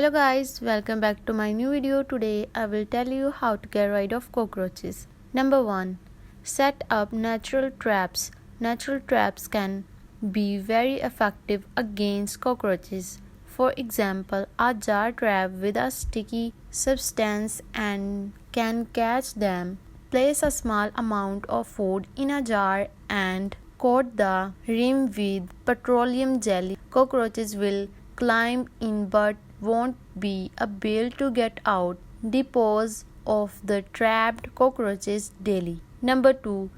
Hello guys, welcome back to my new video. Today I will tell you how to get rid of cockroaches. Number 1. Set up natural traps. Natural traps can be very effective against cockroaches. For example, a jar trap with a sticky substance and can catch them. Place a small amount of food in a jar and coat the rim with petroleum jelly. Cockroaches will climb in but won't be able to get out. Dispose of the trapped cockroaches daily. Number 2.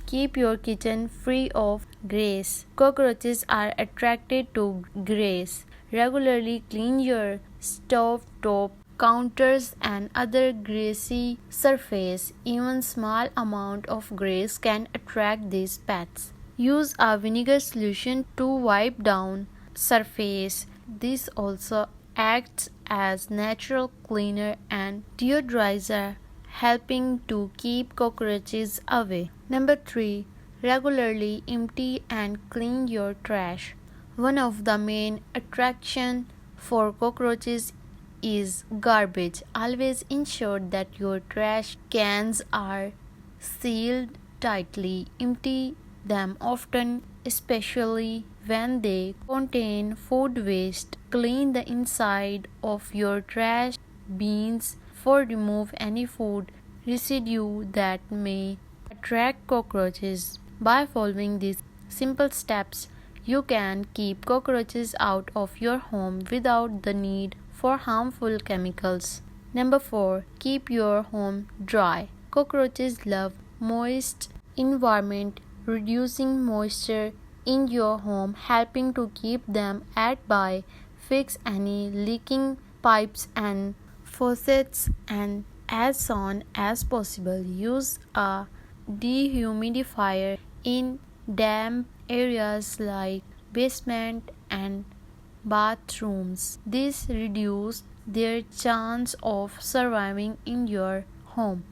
Keep your kitchen free of grease. Cockroaches are attracted to grease. Regularly clean your stove top, counters and other greasy surface. Even small amount of grease can attract these pests. Use a vinegar solution to wipe down surface. This also acts as natural cleaner and deodorizer, helping to keep cockroaches away. Number 3. Regularly empty and clean your trash. One of the main attractions for cockroaches is garbage. Always ensure that your trash cans are sealed tightly. Empty them often, especially when they contain food waste. Clean the inside of your trash bins for remove any food residue that may attract cockroaches. By following these simple steps, you can keep cockroaches out of your home without the need for harmful chemicals. Number 4. Keep your home dry. Cockroaches love moist environment. Reducing moisture in your home, helping to keep them at bay. Fix any leaking pipes and faucets, and as soon as possible use a dehumidifier in damp areas like basement and bathrooms. This reduces their chance of surviving in your home.